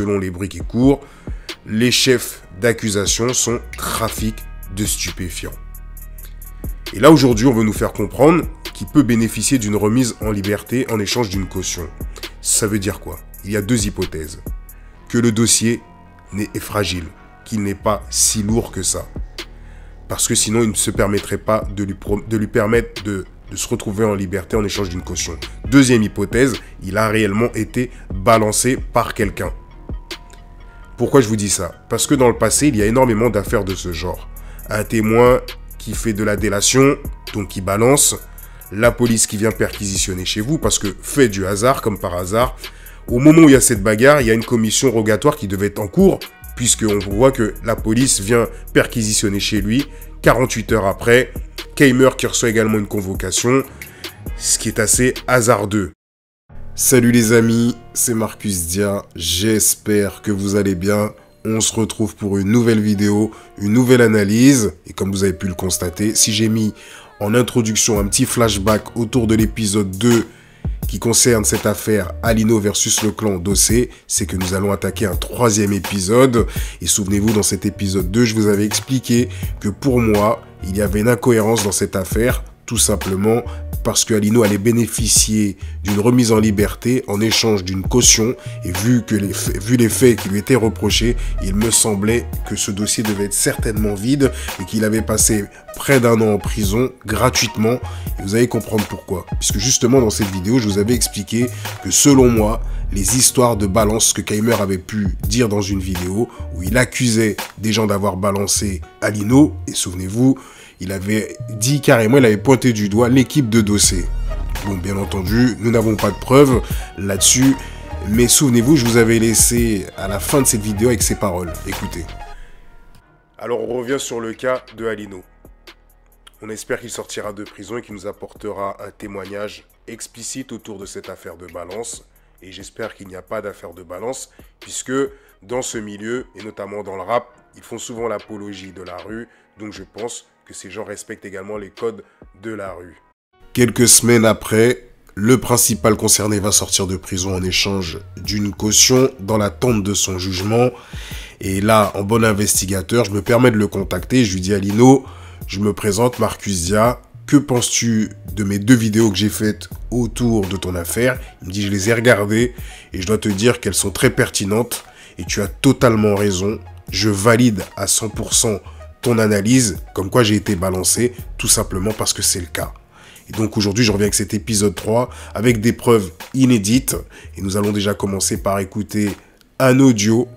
selon les bruits qui courent, les chefs d'accusation sont trafic de stupéfiants. Et là, aujourd'hui, on veut nous faire comprendre qu'il peut bénéficier d'une remise en liberté en échange d'une caution. Ça veut dire quoi? Il y a deux hypothèses. Que le dossier est fragile, qu'il n'est pas si lourd que ça. Parce que sinon, il ne se permettrait pas de lui permettre de se retrouver en liberté en échange d'une caution. Deuxième hypothèse, il a réellement été balancé par quelqu'un. Pourquoi je vous dis ça? Parce que dans le passé, il y a énormément d'affaires de ce genre. Un témoin qui fait de la délation, donc qui balance, la police qui vient perquisitionner chez vous, parce que fait du hasard, comme par hasard, au moment où il y a cette bagarre, il y a une commission rogatoire qui devait être en cours, puisqu'on voit que la police vient perquisitionner chez lui. 48 heures après, Keimer qui reçoit également une convocation, ce qui est assez hasardeux. Salut les amis, c'est Marcus Dia, j'espère que vous allez bien. On se retrouve pour une nouvelle vidéo, une nouvelle analyse. Et comme vous avez pu le constater, si j'ai mis en introduction un petit flashback autour de l'épisode 2 qui concerne cette affaire Alino versus le clan Dossé, c'est que nous allons attaquer un troisième épisode. Et souvenez-vous, dans cet épisode 2, je vous avais expliqué que pour moi, il y avait une incohérence dans cette affaire, tout simplement parce que Alino allait bénéficier d'une remise en liberté en échange d'une caution. Et vu les faits qui lui étaient reprochés, il me semblait que ce dossier devait être certainement vide et qu'il avait passé près d'un an en prison gratuitement. Et vous allez comprendre pourquoi. Puisque justement dans cette vidéo, je vous avais expliqué que selon moi, les histoires de balance que Keimer avait pu dire dans une vidéo où il accusait des gens d'avoir balancé Alino, et souvenez-vous, il avait dit carrément, il avait pointé du doigt l'équipe de Dossé. Bon, bien entendu, nous n'avons pas de preuves là-dessus, mais souvenez-vous, je vous avais laissé à la fin de cette vidéo avec ces paroles. Écoutez. Alors, on revient sur le cas de Alino. On espère qu'il sortira de prison et qu'il nous apportera un témoignage explicite autour de cette affaire de balance. Et j'espère qu'il n'y a pas d'affaire de balance, puisque dans ce milieu, et notamment dans le rap, ils font souvent l'apologie de la rue, donc je pense que ces gens respectent également les codes de la rue. Quelques semaines après, le principal concerné va sortir de prison en échange d'une caution dans l'attente de son jugement. Et là, en bon investigateur, je me permets de le contacter. Je lui dis: Alino, je me présente, Marcus Dia. Que penses-tu de mes deux vidéos que j'ai faites autour de ton affaire? Il me dit: je les ai regardées et je dois te dire qu'elles sont très pertinentes. Et tu as totalement raison. Je valide à 100% ton analyse, comme quoi j'ai été balancé, tout simplement parce que c'est le cas. Et donc aujourd'hui, je reviens avec cet épisode 3, avec des preuves inédites. Et nous allons déjà commencer par écouter un audio,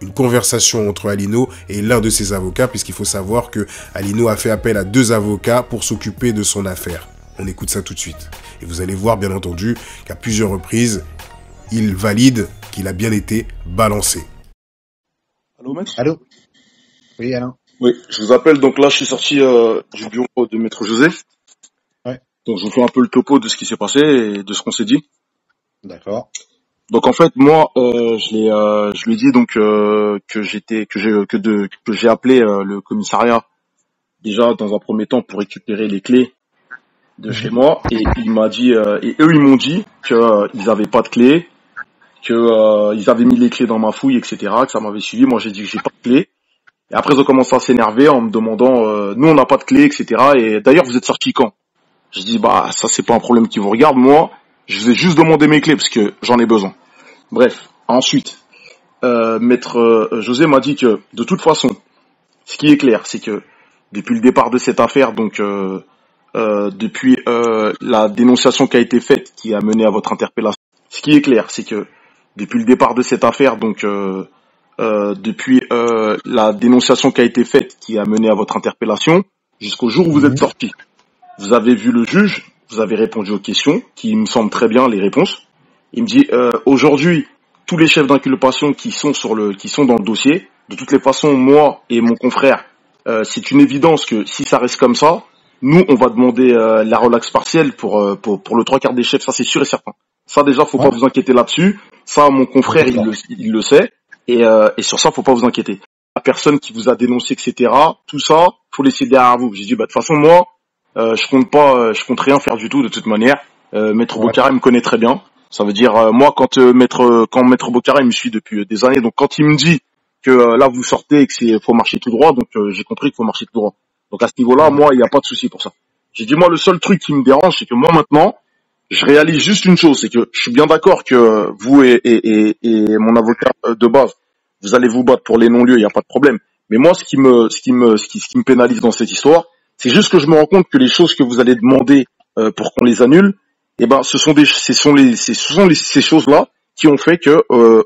une conversation entre Alino et l'un de ses avocats, puisqu'il faut savoir que Alino a fait appel à 2 avocats pour s'occuper de son affaire. On écoute ça tout de suite. Et vous allez voir, bien entendu, qu'à plusieurs reprises, il valide qu'il a bien été balancé. Allô, maître? Allô? Oui, Alain. Oui, je vous appelle. Donc là, je suis sorti du bureau de Maître José. Ouais. Donc je vous fais un peu le topo de ce qui s'est passé et de ce qu'on s'est dit. D'accord. Donc en fait, moi, je lui ai dit donc que j'ai appelé le commissariat déjà dans un premier temps pour récupérer les clés de chez moi, et il m'a dit et eux ils m'ont dit que ils avaient pas de clés, que ils avaient mis les clés dans ma fouille, etc., que ça m'avait suivi. Moi j'ai dit que j'ai pas de clés. Et après ils ont commencé à s'énerver en me demandant nous on n'a pas de clés, etc. Et d'ailleurs vous êtes sortis quand? Je dis bah ça c'est pas un problème qui vous regarde, moi je vous ai juste demandé mes clés parce que j'en ai besoin. Bref, ensuite Maître José m'a dit que de toute façon, ce qui est clair, c'est que depuis le départ de cette affaire, donc depuis la dénonciation qui a été faite, qui a mené à votre interpellation, ce qui est clair, c'est que depuis le départ de cette affaire, donc depuis la dénonciation qui a été faite, qui a mené à votre interpellation, jusqu'au jour où vous êtes sorti, vous avez vu le juge, vous avez répondu aux questions, qui me semblent très bien les réponses. Il me dit aujourd'hui, tous les chefs d'inculpation qui sont dans le dossier, de toutes les façons, moi et mon confrère, c'est une évidence que si ça reste comme ça, nous on va demander la relaxe partielle pour le 3/4 des chefs, ça c'est sûr et certain. Ça déjà, faut pas vous inquiéter là-dessus. Ça, mon confrère il le sait, et sur ça, faut pas vous inquiéter. La personne qui vous a dénoncé, etc., tout ça, faut laisser derrière vous. J'ai dit bah de toute façon moi, je compte rien faire du tout de toute manière. Maître Bocara me connaît très bien. Ça veut dire, moi, quand Maître Bocara, il me suit depuis des années, donc quand il me dit que là, vous sortez et que faut marcher tout droit, donc j'ai compris qu'il faut marcher tout droit. Donc à ce niveau-là, moi, il n'y a pas de souci pour ça. J'ai dit, moi, le seul truc qui me dérange, c'est que moi, maintenant, je réalise juste une chose, c'est que je suis bien d'accord que vous et mon avocat de base, vous allez vous battre pour les non-lieux, il n'y a pas de problème. Mais moi, ce qui me pénalise dans cette histoire, c'est juste que je me rends compte que les choses que vous allez demander pour qu'on les annule, eh ben, ce sont ces choses-là qui ont fait que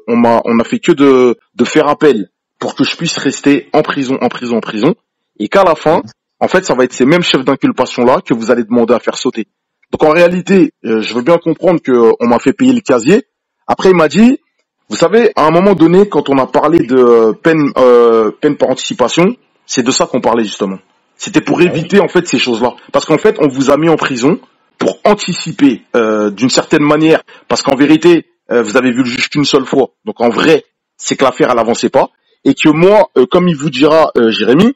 on a fait que de faire appel pour que je puisse rester en prison, et qu'à la fin, en fait, ça va être ces mêmes chefs d'inculpation-là que vous allez demander à faire sauter. Donc en réalité, je veux bien comprendre que on m'a fait payer le casier. Après, il m'a dit, vous savez, à un moment donné, quand on a parlé de peine par anticipation, c'est de ça qu'on parlait justement. C'était pour éviter en fait ces choses-là, parce qu'en fait, on vous a mis en prison pour anticiper d'une certaine manière, parce qu'en vérité, vous avez vu le juge qu'une seule fois. Donc en vrai, c'est que l'affaire elle avançait pas, et que moi, comme il vous dira Jérémy,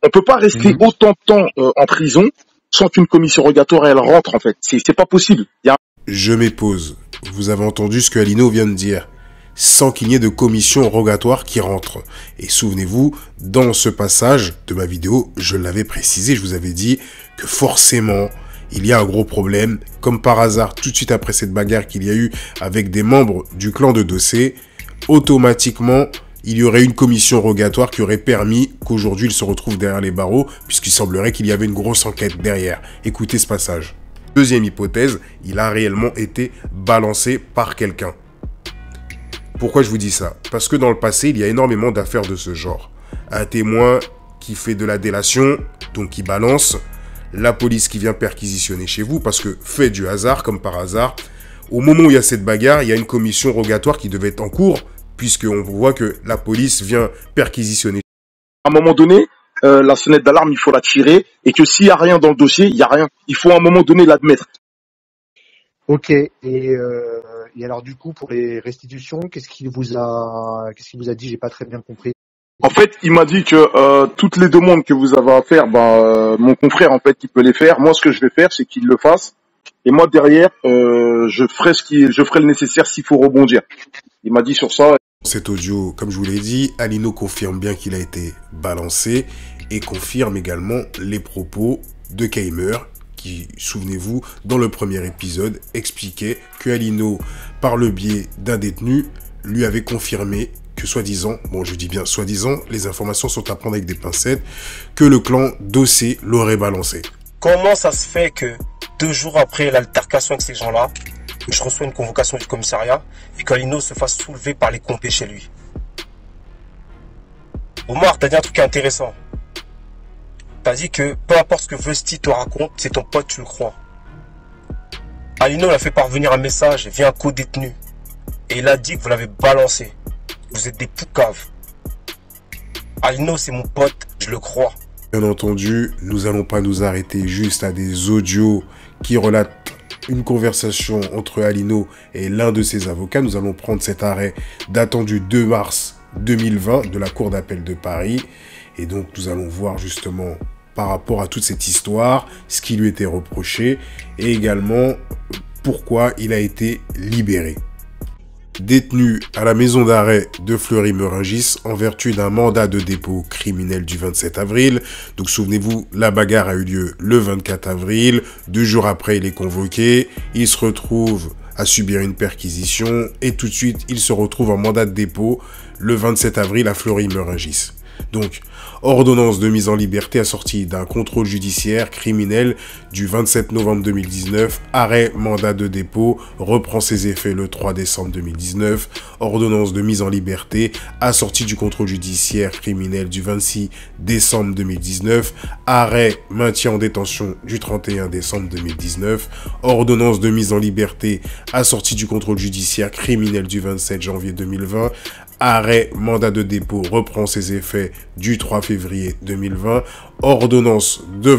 on peut pas rester autant de temps en prison sans qu'une commission rogatoire elle rentre en fait. C'est pas possible. Je m'épose. Vous avez entendu ce que Alino vient de dire. Sans qu'il n'y ait de commission rogatoire qui rentre. Et souvenez-vous, dans ce passage de ma vidéo, je l'avais précisé, je vous avais dit que forcément, il y a un gros problème. Comme par hasard, tout de suite après cette bagarre qu'il y a eu avec des membres du clan de Dossé, automatiquement, il y aurait une commission rogatoire qui aurait permis qu'aujourd'hui il se retrouve derrière les barreaux, puisqu'il semblerait qu'il y avait une grosse enquête derrière. Écoutez ce passage. Deuxième hypothèse, il a réellement été balancé par quelqu'un. Pourquoi je vous dis ça? Parce que dans le passé, il y a énormément d'affaires de ce genre. Un témoin qui fait de la délation, donc qui balance, la police qui vient perquisitionner chez vous, parce que fait du hasard, comme par hasard, au moment où il y a cette bagarre, il y a une commission rogatoire qui devait être en cours, puisqu'on voit que la police vient perquisitionner. À un moment donné, la sonnette d'alarme, il faut la tirer, et que s'il y a rien dans le dossier, il y a rien. Il faut à un moment donné l'admettre. Ok, et alors du coup pour les restitutions, qu'est-ce qu'il vous a dit? J'ai pas très bien compris. En fait, il m'a dit que toutes les demandes que vous avez à faire, mon confrère en fait, il peut les faire. Moi, ce que je vais faire, c'est qu'il le fasse, et moi derrière, je ferai le nécessaire s'il faut rebondir. Il m'a dit sur ça. Cet audio, comme je vous l'ai dit, Alino confirme bien qu'il a été balancé et confirme également les propos de Keimer, qui, souvenez-vous, dans le premier épisode, expliquait que Alino, par le biais d'un détenu, lui avait confirmé que soi-disant, bon je dis bien soi-disant, les informations sont à prendre avec des pincettes, que le clan Dossé l'aurait balancé. Comment ça se fait que 2 jours après l'altercation avec ces gens-là, je reçois une convocation du commissariat et qu'Alino se fasse soulever par les compés chez lui? Omar, t'as dit un truc intéressant. T'as dit que peu importe ce que Vesti te raconte, c'est ton pote, tu le crois. Alino l'a fait parvenir un message via un co-détenu. Et il a dit que vous l'avez balancé. Vous êtes des poucaves. Alino, c'est mon pote, je le crois. Bien entendu, nous n'allons pas nous arrêter juste à des audios qui relatent une conversation entre Alino et l'un de ses avocats. Nous allons prendre cet arrêt datant du 2 mars 2020 de la Cour d'appel de Paris. Et donc, nous allons voir justement par rapport à toute cette histoire, ce qui lui était reproché et également pourquoi il a été libéré. Détenu à la maison d'arrêt de Fleury-Mérogis en vertu d'un mandat de dépôt criminel du 27 avril. Donc souvenez-vous, la bagarre a eu lieu le 24 avril. 2 jours après, il est convoqué. Il se retrouve à subir une perquisition et tout de suite, il se retrouve en mandat de dépôt le 27 avril à Fleury-Mérogis. Donc, ordonnance de mise en liberté assortie d'un contrôle judiciaire criminel du 27 novembre 2019, arrêt mandat de dépôt, reprend ses effets le 3 décembre 2019, ordonnance de mise en liberté assortie du contrôle judiciaire criminel du 26 décembre 2019, arrêt maintien en détention du 31 décembre 2019, ordonnance de mise en liberté assortie du contrôle judiciaire criminel du 27 janvier 2020, Arrêt mandat de dépôt reprend ses effets du 3 février 2020. Ordonnance du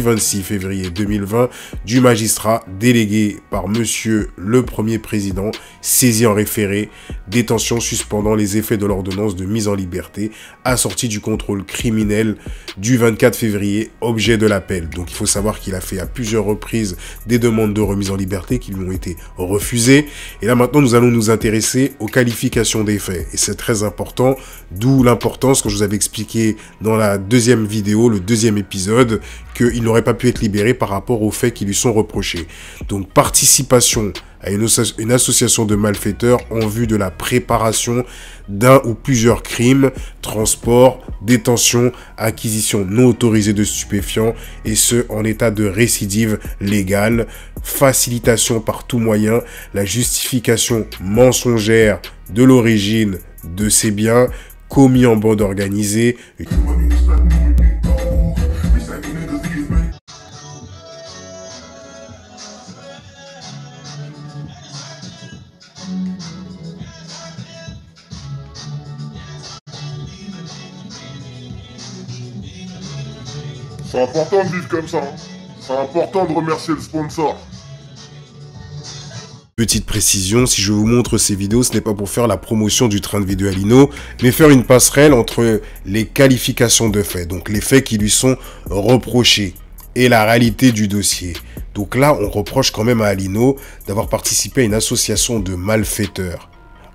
26 février 2020 du magistrat délégué par monsieur le Premier président, saisi en référé, détention suspendant les effets de l'ordonnance de mise en liberté, assortie du contrôle criminel du 24 février, objet de l'appel. Donc il faut savoir qu'il a fait à plusieurs reprises des demandes de remise en liberté qui lui ont été refusées. Et là maintenant nous allons nous intéresser aux qualifications des faits. Et c'est très important, d'où l'importance, quand je vous avais expliqué dans la deuxième vidéo, le deuxième épisode, qu'il n'aurait pas pu être libéré par rapport aux faits qui lui sont reprochés. Donc participation à une association de malfaiteurs en vue de la préparation d'un ou plusieurs crimes, transport, détention, acquisition non autorisée de stupéfiants, et ce en état de récidive légale, facilitation par tout moyen, la justification mensongère de l'origine de ces biens commis en bande organisée. C'est important de vivre comme ça. Hein. C'est important de remercier le sponsor. Petite précision, si je vous montre ces vidéos, ce n'est pas pour faire la promotion du train de vie de Alino, mais faire une passerelle entre les qualifications de faits, donc les faits qui lui sont reprochés, et la réalité du dossier. Donc là, on reproche quand même à Alino d'avoir participé à une association de malfaiteurs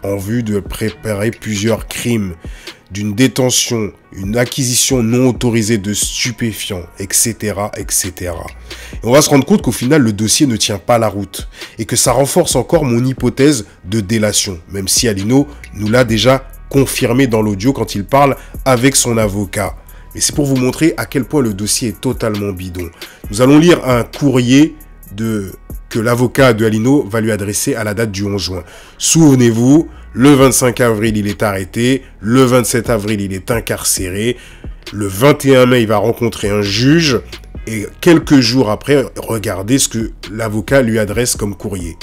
en vue de préparer plusieurs crimes, d'une détention, une acquisition non autorisée de stupéfiants, etc., etc. Et on va se rendre compte qu'au final, le dossier ne tient pas la route et que ça renforce encore mon hypothèse de délation, même si Alino nous l'a déjà confirmé dans l'audio quand il parle avec son avocat. Mais c'est pour vous montrer à quel point le dossier est totalement bidon. Nous allons lire un courrier que l'avocat de Alino va lui adresser à la date du 11 juin. Souvenez-vous, le 25 avril, il est arrêté. Le 27 avril, il est incarcéré. Le 21 mai, il va rencontrer un juge. Et quelques jours après, regardez ce que l'avocat lui adresse comme courrier.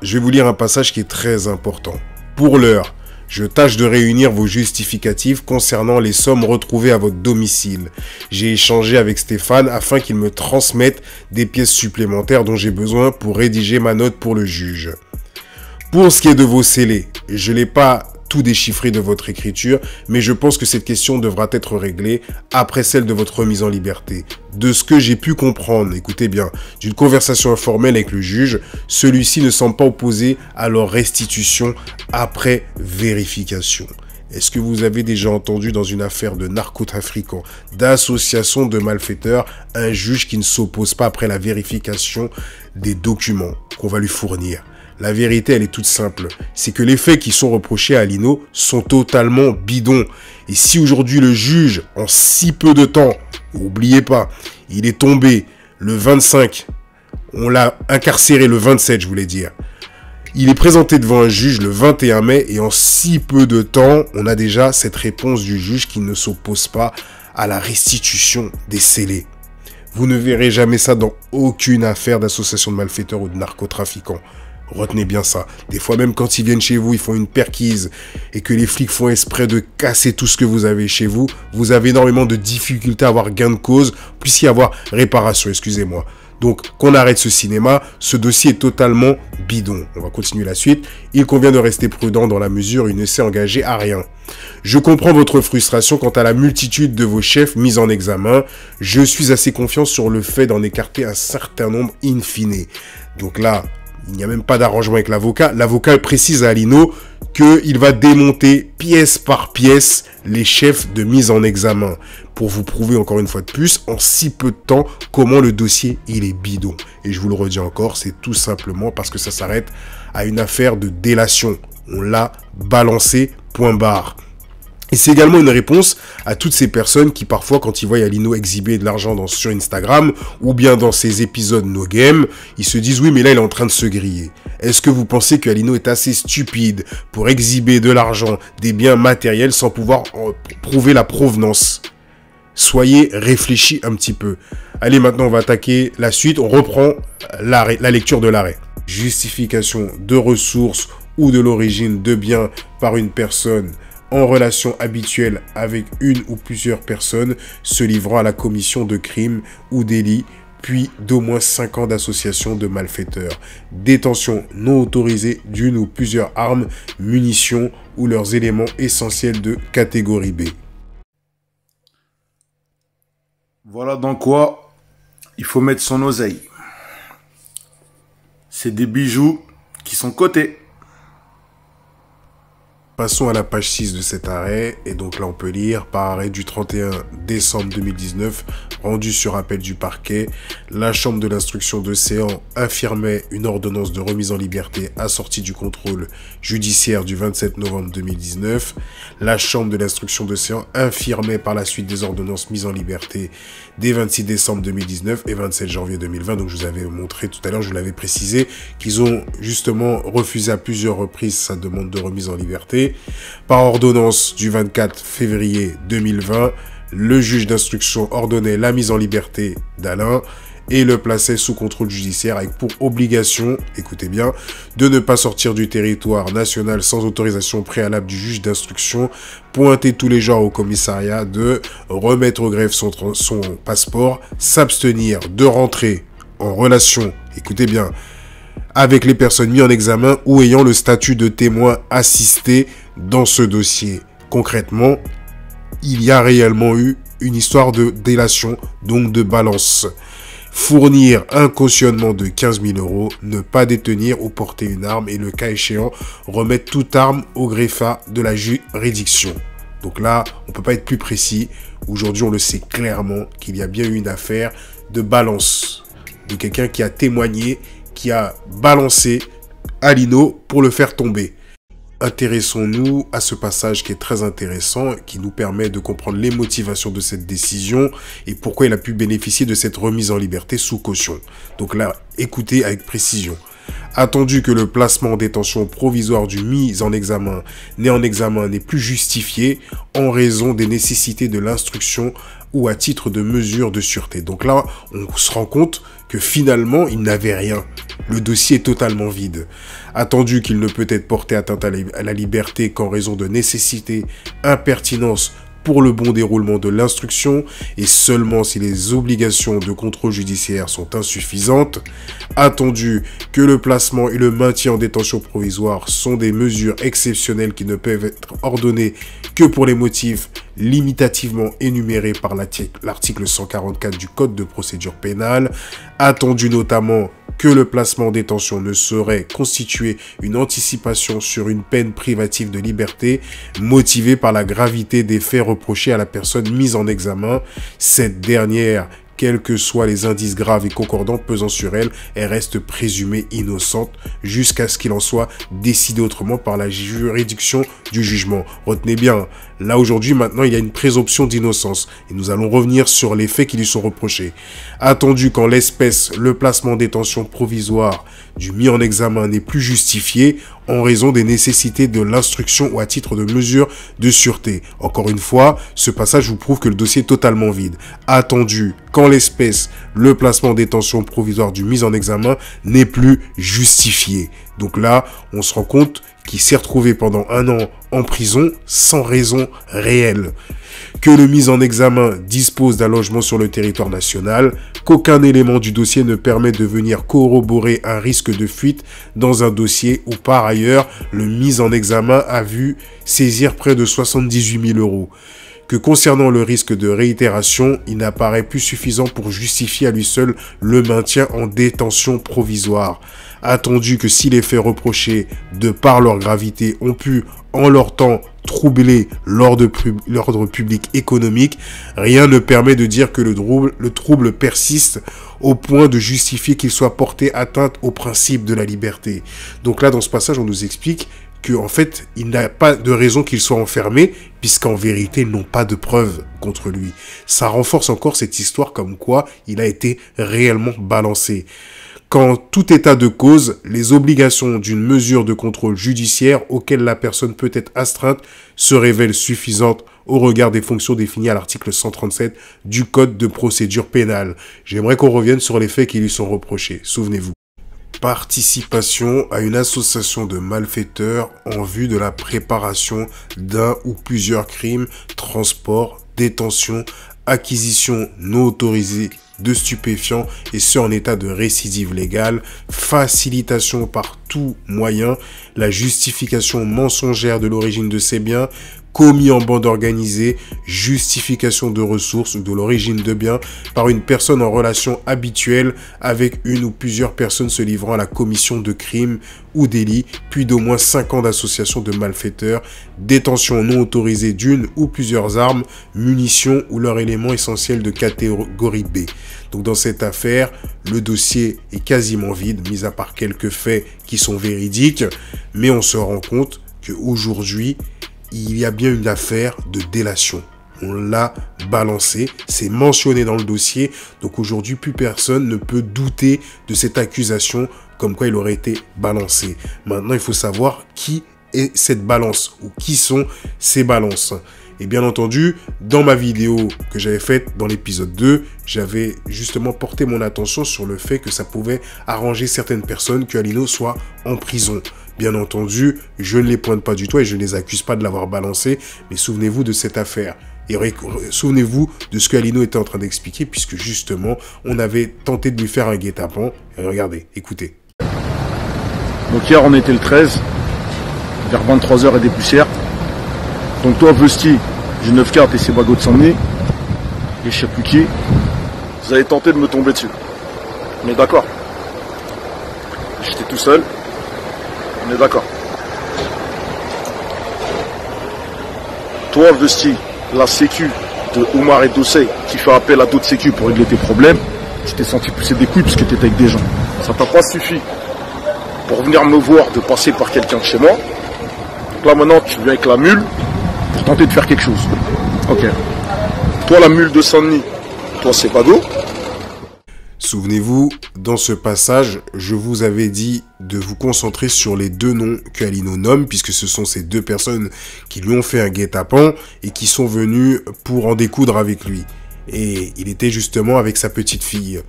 Je vais vous lire un passage qui est très important. Pour l'heure, je tâche de réunir vos justificatifs concernant les sommes retrouvées à votre domicile. J'ai échangé avec Stéphane afin qu'il me transmette des pièces supplémentaires dont j'ai besoin pour rédiger ma note pour le juge. Pour ce qui est de vos scellés, je n'ai pas tout déchiffré de votre écriture, mais je pense que cette question devra être réglée après celle de votre remise en liberté. De ce que j'ai pu comprendre, écoutez bien, d'une conversation informelle avec le juge, celui-ci ne semble pas opposé à leur restitution après vérification. Est-ce que vous avez déjà entendu dans une affaire de narcotrafiquants, d'association de malfaiteurs, un juge qui ne s'oppose pas après la vérification des documents qu'on va lui fournir? La vérité, elle est toute simple. C'est que les faits qui sont reprochés à Alino sont totalement bidons. Et si aujourd'hui le juge, en si peu de temps, n'oubliez pas, il est tombé le 25, on l'a incarcéré le 27, je voulais dire. Il est présenté devant un juge le 21 mai et en si peu de temps, on a déjà cette réponse du juge qui ne s'oppose pas à la restitution des scellés. Vous ne verrez jamais ça dans aucune affaire d'association de malfaiteurs ou de narcotrafiquants. Retenez bien ça. Des fois même quand ils viennent chez vous, ils font une perquise et que les flics font exprès de casser tout ce que vous avez chez vous. Vous avez énormément de difficultés à avoir gain de cause, puisqu'il y avoir réparation, excusez-moi. Donc, qu'on arrête ce cinéma, ce dossier est totalement bidon. On va continuer la suite. Il convient de rester prudent dans la mesure où il ne s'est engagé à rien. Je comprends votre frustration quant à la multitude de vos chefs mis en examen. Je suis assez confiant sur le fait d'en écarter un certain nombre in fine. Donc là, il n'y a même pas d'arrangement avec l'avocat. L'avocat précise à Alino qu'il va démonter pièce par pièce les chefs de mise en examen pour vous prouver encore une fois de plus, en si peu de temps, comment le dossier il est bidon. Et je vous le redis encore, c'est tout simplement parce que ça s'arrête à une affaire de délation. On l'a balancé, point barre. Et c'est également une réponse à toutes ces personnes qui parfois, quand ils voient Alino exhiber de l'argent sur Instagram, ou bien dans ses épisodes No Game, ils se disent « Oui, mais là, il est en train de se griller. » Est-ce que vous pensez que Alino est assez stupide pour exhiber de l'argent, des biens matériels, sans pouvoir prouver la provenance? Soyez réfléchis un petit peu. Allez, maintenant, on va attaquer la suite. On reprend la lecture de l'arrêt. Justification de ressources ou de l'origine de biens par une personne en relation habituelle avec une ou plusieurs personnes se livrant à la commission de crimes ou délits, puis d'au moins 5 ans d'association de malfaiteurs. Détention non autorisée d'une ou plusieurs armes, munitions ou leurs éléments essentiels de catégorie B. Voilà dans quoi il faut mettre son oseille. C'est des bijoux qui sont cotés. Passons à la page 6 de cet arrêt, et donc là on peut lire, par arrêt du 31 décembre 2019, rendu sur appel du parquet, la chambre de l'instruction de Séan infirmait une ordonnance de remise en liberté assortie du contrôle judiciaire du 27 novembre 2019. La chambre de l'instruction de Séan infirmait par la suite des ordonnances mises en liberté des 26 décembre 2019 et 27 janvier 2020. Donc je vous avais montré tout à l'heure, je vous l'avais précisé, qu'ils ont justement refusé à plusieurs reprises sa demande de remise en liberté. Par ordonnance du 24 février 2020, le juge d'instruction ordonnait la mise en liberté d'Alain et le plaçait sous contrôle judiciaire avec pour obligation, écoutez bien, de ne pas sortir du territoire national sans autorisation préalable du juge d'instruction, pointer tous les jours au commissariat, de remettre au greffe son passeport, s'abstenir de rentrer en relation, écoutez bien, avec les personnes mises en examen ou ayant le statut de témoin assisté dans ce dossier. Concrètement, il y a réellement eu une histoire de délation, donc de balance. Fournir un cautionnement de 15 000 €, ne pas détenir ou porter une arme et le cas échéant, remettre toute arme au greffe de la juridiction. Donc là, on ne peut pas être plus précis. Aujourd'hui, on le sait clairement qu'il y a bien eu une affaire de balance, de quelqu'un qui a témoigné, qui a balancé Alino pour le faire tomber. Intéressons-nous à ce passage qui est très intéressant, qui nous permet de comprendre les motivations de cette décision et pourquoi il a pu bénéficier de cette remise en liberté sous caution. Donc là, écoutez avec précision. Attendu que le placement en détention provisoire du mis en examen n'est plus justifié en raison des nécessités de l'instruction ou à titre de mesure de sûreté. Donc là, on se rend compte que finalement, il n'avait rien. Le dossier est totalement vide. Attendu qu'il ne peut être porté atteinte à la liberté qu'en raison de nécessité, impertinence pour le bon déroulement de l'instruction et seulement si les obligations de contrôle judiciaire sont insuffisantes. Attendu que le placement et le maintien en détention provisoire sont des mesures exceptionnelles qui ne peuvent être ordonnées que pour les motifs limitativement énumérés par l'article 144 du Code de procédure pénale. Attendu notamment que le placement en détention ne saurait constituer une anticipation sur une peine privative de liberté motivée par la gravité des faits reprochés à la personne mise en examen. Cette dernière, quels que soient les indices graves et concordants pesant sur elle, elle reste présumée innocente jusqu'à ce qu'il en soit décidé autrement par la juridiction du jugement. Retenez bien, là aujourd'hui, maintenant, il y a une présomption d'innocence et nous allons revenir sur les faits qui lui sont reprochés. Attendu qu'en l'espèce, le placement en détention provisoire du mis en examen n'est plus justifié en raison des nécessités de l'instruction ou à titre de mesure de sûreté. Encore une fois, ce passage vous prouve que le dossier est totalement vide. Attendu qu'en l'espèce, le placement en détention provisoire du mis en examen n'est plus justifié. Donc là, on se rend compte qu'il s'est retrouvé pendant 1 an en prison sans raison réelle. Que le mis en examen dispose d'un logement sur le territoire national, qu'aucun élément du dossier ne permet de venir corroborer un risque de fuite dans un dossier où par ailleurs le mis en examen a vu saisir près de 78 000 €. Que concernant le risque de réitération, il n'apparaît plus suffisant pour justifier à lui seul le maintien en détention provisoire. Attendu que si les faits reprochés, de par leur gravité, ont pu, en leur temps, troubler l'ordre public économique, rien ne permet de dire que le trouble persiste au point de justifier qu'il soit porté atteinte au principe de la liberté. Donc là, dans ce passage, on nous explique qu'en fait, il n'a pas de raison qu'il soit enfermé, puisqu'en vérité, ils n'ont pas de preuves contre lui. Ça renforce encore cette histoire comme quoi il a été réellement balancé. Qu'en tout état de cause, les obligations d'une mesure de contrôle judiciaire auxquelles la personne peut être astreinte se révèlent suffisantes au regard des fonctions définies à l'article 137 du Code de procédure pénale. J'aimerais qu'on revienne sur les faits qui lui sont reprochés. Souvenez-vous. participation à une association de malfaiteurs en vue de la préparation d'un ou plusieurs crimes, transport, détention, acquisition non autorisée de stupéfiants et ce en état de récidive légale, facilitation par tout moyen, la justification mensongère de l'origine de ces biens, commis en bande organisée, justification de ressources ou de l'origine de biens par une personne en relation habituelle avec une ou plusieurs personnes se livrant à la commission de crimes ou délits, puis d'au moins 5 ans d'association de malfaiteurs, détention non autorisée d'une ou plusieurs armes, munitions ou leurs éléments essentiels de catégorie B. Donc dans cette affaire, le dossier est quasiment vide, mis à part quelques faits qui sont véridiques, mais on se rend compte qu'aujourd'hui, il y a bien une affaire de délation. On l'a balancé, c'est mentionné dans le dossier, donc aujourd'hui plus personne ne peut douter de cette accusation comme quoi il aurait été balancé. Maintenant il faut savoir qui est cette balance ou qui sont ces balances. Et bien entendu, dans ma vidéo que j'avais faite dans l'épisode 2, j'avais justement porté mon attention sur le fait que ça pouvait arranger certaines personnes que Alino soit en prison. Bien entendu, je ne les pointe pas du tout et je ne les accuse pas de l'avoir balancé, mais souvenez-vous de cette affaire. Et souvenez-vous de ce que Alino était en train d'expliquer, puisque justement, on avait tenté de lui faire un guet-apens. Et regardez, écoutez. Donc hier, on était le 13, vers 23h et des poussières. Donc toi, Vesti, du 9-4 et Sebago de Saint-Denis, et je sais plus qui, vous avez tenté de me tomber dessus. On est d'accord. J'étais tout seul. On est d'accord. Toi, Vesti, la sécu de Omar et Dossé qui fait appel à d'autres sécu pour régler tes problèmes, tu t'es senti pousser des couilles parce que tu étais avec des gens. Ça t'a pas suffi pour venir me voir de passer par quelqu'un de chez moi. Donc là maintenant, tu viens avec la mule pour tenter de faire quelque chose. Ok. Toi, la mule de Saint-Denis, toi, c'est Bago. Souvenez-vous, dans ce passage, je vous avais dit de vous concentrer sur les deux noms que Alino nomme, puisque ce sont ces deux personnes qui lui ont fait un guet-apens et qui sont venues pour en découdre avec lui. Et il était justement avec sa petite fille.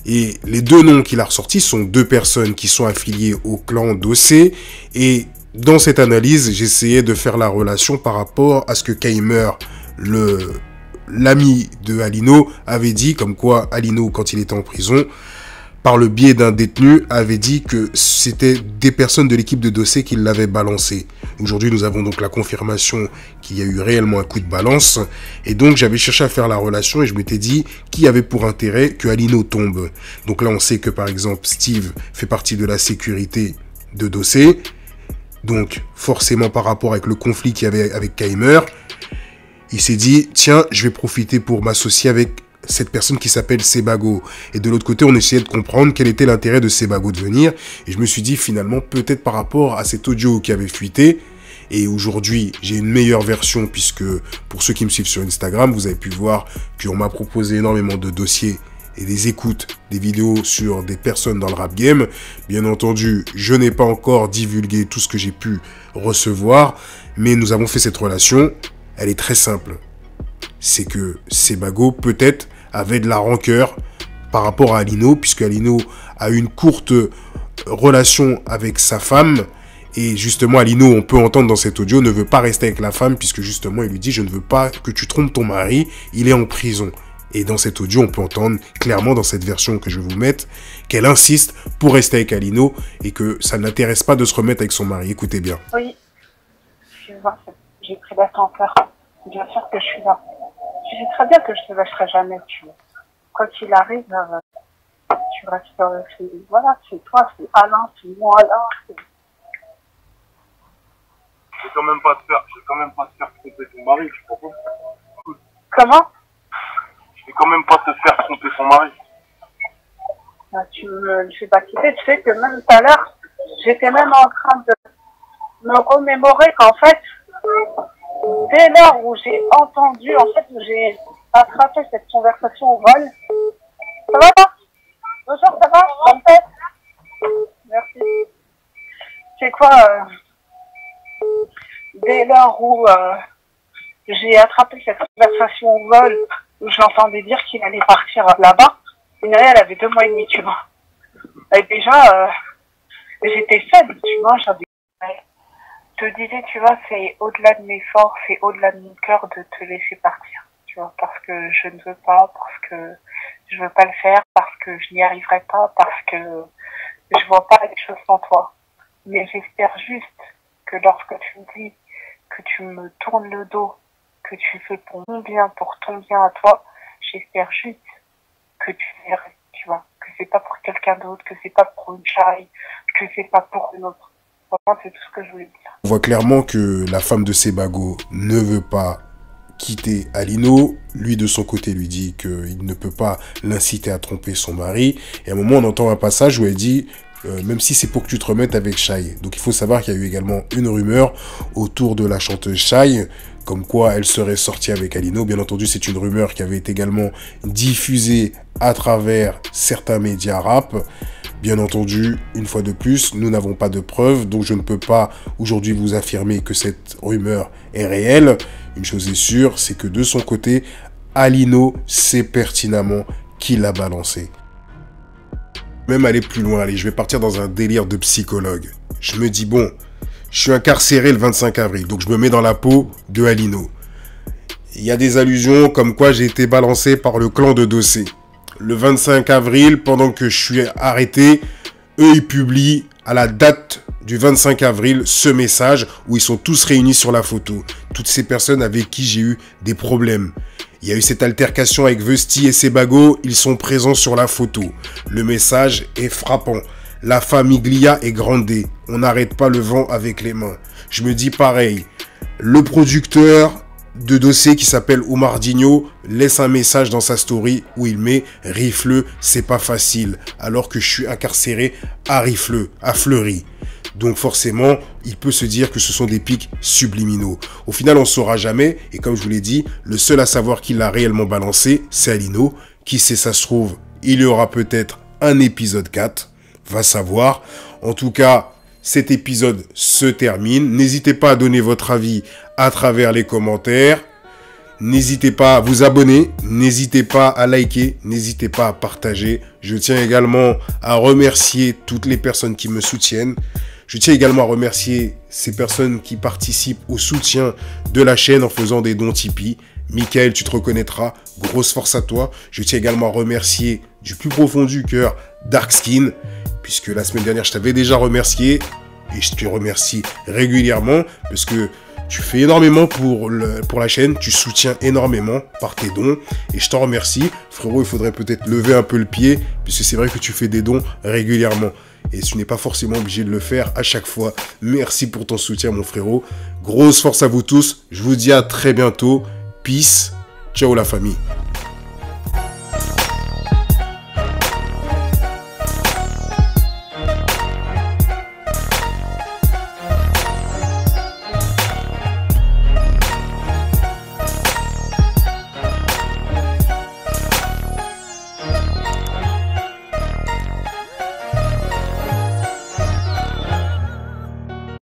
Et les deux noms qu'il a ressortis sont deux personnes qui sont affiliées au clan Dossé. Et dans cette analyse, j'essayais de faire la relation par rapport à ce que Keimer, l'ami de Alino, avait dit, comme quoi Alino, quand il était en prison, par le biais d'un détenu, avait dit que c'était des personnes de l'équipe de Dossé qui l'avaient balancé. Aujourd'hui, nous avons donc la confirmation qu'il y a eu réellement un coup de balance. Et donc, j'avais cherché à faire la relation et je m'étais dit qui avait pour intérêt que Alino tombe. Donc là, on sait que, par exemple, Steve fait partie de la sécurité de Dossé. Donc, forcément, par rapport avec le conflit qu'il y avait avec Keimer, il s'est dit, tiens, je vais profiter pour m'associer avec cette personne qui s'appelle Sebago. Et de l'autre côté, on essayait de comprendre quel était l'intérêt de Sebago de venir. Et je me suis dit, finalement, peut-être par rapport à cet audio qui avait fuité. Et aujourd'hui, j'ai une meilleure version puisque, pour ceux qui me suivent sur Instagram, vous avez pu voir qu'on m'a proposé énormément de dossiers et des écoutes, des vidéos sur des personnes dans le rap game. Bien entendu, je n'ai pas encore divulgué tout ce que j'ai pu recevoir, mais nous avons fait cette relation. Elle est très simple. C'est que Sebago, peut-être, avait de la rancœur par rapport à Alino, puisque Alino a eu une courte relation avec sa femme. Et justement, Alino, on peut entendre dans cet audio, ne veut pas rester avec la femme, puisque justement, il lui dit, je ne veux pas que tu trompes ton mari, il est en prison. Et dans cet audio, on peut entendre clairement, dans cette version que je vais vous mettre, qu'elle insiste pour rester avec Alino, et que ça ne l'intéresse pas de se remettre avec son mari. Écoutez bien. Oui, je vois, j'ai pris la tempère. Bien sûr que je suis là. Tu sais très bien que je te lâcherai jamais, tu vois. Quoi qu'il arrive, tu restes, voilà, c'est toi, c'est Alain, c'est moi, Alain, c'est... Je vais quand même pas te faire tromper ton mari, tu comprends? Comment? Je vais quand même pas te faire tromper son mari. Ah, tu me fais pas quitter, tu sais que même tout à l'heure, j'étais même en train de me remémorer qu'en fait, dès lors où j'ai entendu, en fait, où j'ai attrapé cette conversation au vol. Ça va, toi? Bonjour, ça va? Bonne fête? Merci. C'est quoi, dès lors où j'ai attrapé cette conversation au vol, où je l'entendais dire qu'il allait partir là-bas, une elle avait 2 mois et demi, tu vois. Et déjà, j'étais faible, tu vois, j'avais... Je te disais, tu vois, c'est au-delà de mes forces, c'est au-delà de mon cœur de te laisser partir, tu vois, parce que je ne veux pas, parce que je veux pas le faire, parce que je n'y arriverai pas, parce que je vois pas les choses sans toi. Mais j'espère juste que lorsque tu me dis que tu me tournes le dos, que tu fais pour mon bien, pour ton bien à toi, j'espère juste que tu verrais, tu vois, que c'est pas pour quelqu'un d'autre, que c'est pas pour une chaille, que c'est pas pour une autre. Vraiment, c'est tout ce que je voulais dire. On voit clairement que la femme de Sebago ne veut pas quitter Alino. Lui, de son côté, lui dit qu'il ne peut pas l'inciter à tromper son mari. Et à un moment, on entend un passage où elle dit même si c'est pour que tu te remettes avec Shai. Donc il faut savoir qu'il y a eu également une rumeur autour de la chanteuse Shai, comme quoi elle serait sortie avec Alino. Bien entendu, c'est une rumeur qui avait été également diffusée à travers certains médias rap. Bien entendu, une fois de plus, nous n'avons pas de preuves, donc je ne peux pas aujourd'hui vous affirmer que cette rumeur est réelle. Une chose est sûre, c'est que de son côté, Alino sait pertinemment qui l'a balancé. Même aller plus loin, allez, je vais partir dans un délire de psychologue. Je me dis, bon, je suis incarcéré le 25 avril, donc je me mets dans la peau de Alino. Il y a des allusions comme quoi j'ai été balancé par le clan de Dossé. Le 25 avril, pendant que je suis arrêté, eux, ils publient à la date du 25 avril ce message où ils sont tous réunis sur la photo. Toutes ces personnes avec qui j'ai eu des problèmes. Il y a eu cette altercation avec Vesti et Sebago, ils sont présents sur la photo. Le message est frappant. La famiglia est grandée. On n'arrête pas le vent avec les mains. Je me dis pareil. Le producteur de dossier qui s'appelle Omar Digno laisse un message dans sa story où il met « Rifleux, c'est pas facile » alors que je suis incarcéré à Rifleux, à Fleury. Donc forcément, il peut se dire que ce sont des pics subliminaux. Au final, on ne saura jamais. Et comme je vous l'ai dit, le seul à savoir qui l'a réellement balancé, c'est Alino. Qui sait, ça se trouve, il y aura peut-être un épisode 4. Va savoir. En tout cas, cet épisode se termine. N'hésitez pas à donner votre avis à travers les commentaires. N'hésitez pas à vous abonner. N'hésitez pas à liker. N'hésitez pas à partager. Je tiens également à remercier toutes les personnes qui me soutiennent. Je tiens également à remercier ces personnes qui participent au soutien de la chaîne en faisant des dons Tipeee. Michael, tu te reconnaîtras. Grosse force à toi. Je tiens également à remercier du plus profond du cœur Darkskin, puisque la semaine dernière, je t'avais déjà remercié. Et je te remercie régulièrement parce que tu fais énormément pour la chaîne. Tu soutiens énormément par tes dons. Et je t'en remercie. Frérot, il faudrait peut-être lever un peu le pied, puisque c'est vrai que tu fais des dons régulièrement. Et tu n'es pas forcément obligé de le faire à chaque fois. Merci pour ton soutien, mon frérot. Grosse force à vous tous. Je vous dis à très bientôt. Peace. Ciao la famille.